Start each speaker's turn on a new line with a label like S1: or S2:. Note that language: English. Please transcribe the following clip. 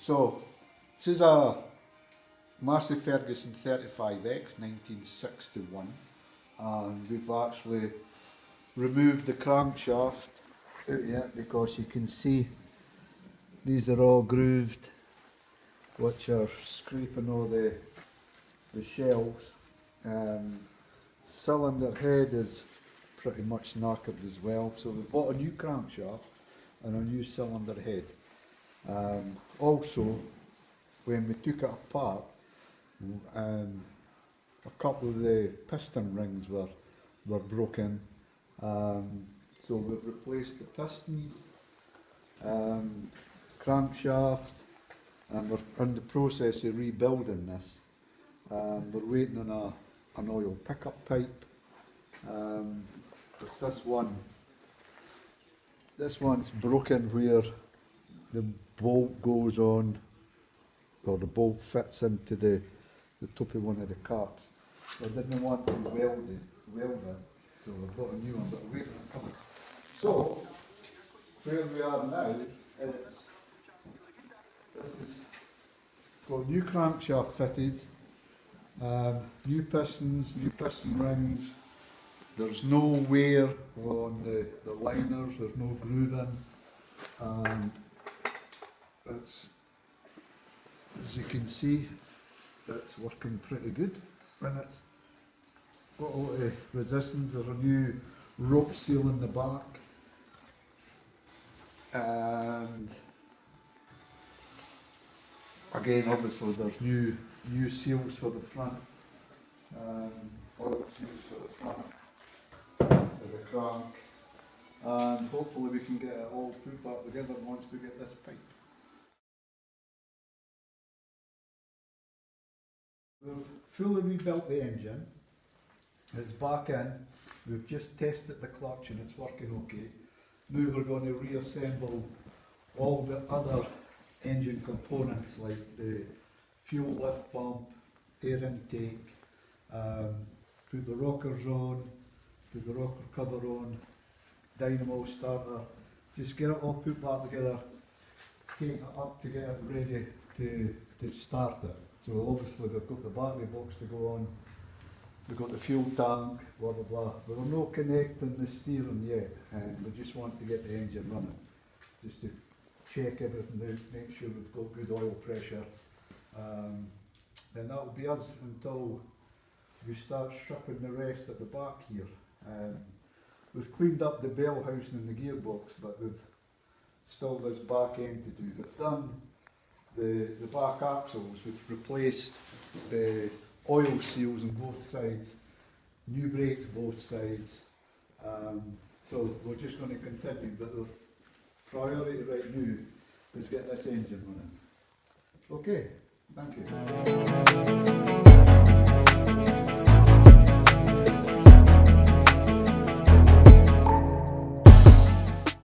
S1: So, this is a Massey Ferguson 35X 1961, and we've actually removed the crankshaft out yet because you can see these are all grooved, which are scraping all the shells. Cylinder head is pretty much knackered as well, so we bought a new crankshaft and a new cylinder head. Also, when we took it apart, a couple of the piston rings were broken, so we've replaced the pistons, crankshaft, and we're in the process of rebuilding this. We're waiting on an oil pickup pipe. It's this one. This one's broken where the bolt goes on, or the bolt fits into the top of one of the carts. I didn't want to weld it, so I've got a new one, but we're waiting on coming. So, where we are now is, this is got new crankshaft fitted, new pistons, new piston rings. There's no wear on the liners, there's no grooving, and it's, as you can see, it's working pretty good. And it's got a lot of resistance. There's a new rope seal in the back, and again, obviously, there's new seals for the front, oil seals for the front of the crank, and hopefully we can get it all put back together once we get this pipe. We've fully rebuilt the engine. It's back in. We've just tested the clutch and it's working okay. Now we're going to reassemble all the other engine components like the fuel lift pump, air intake, put the rockers on, put the rocker cover on, dynamo starter, just get it all put back together, take it up to get it ready to start it. So obviously we've got the battery box to go on, we've got the fuel tank, blah blah blah. We're not connecting the steering yet, and we just want to get the engine running, just to check everything out, make sure we've got good oil pressure. Then that will be us until we start stripping the rest at the back here. We've cleaned up the bell housing and the gearbox, but we've still this back end to do. We've done the back axles, we've replaced the oil seals on both sides, new brakes both sides. So we're just going to continue, but the priority right now is get this engine running. Okay, thank you.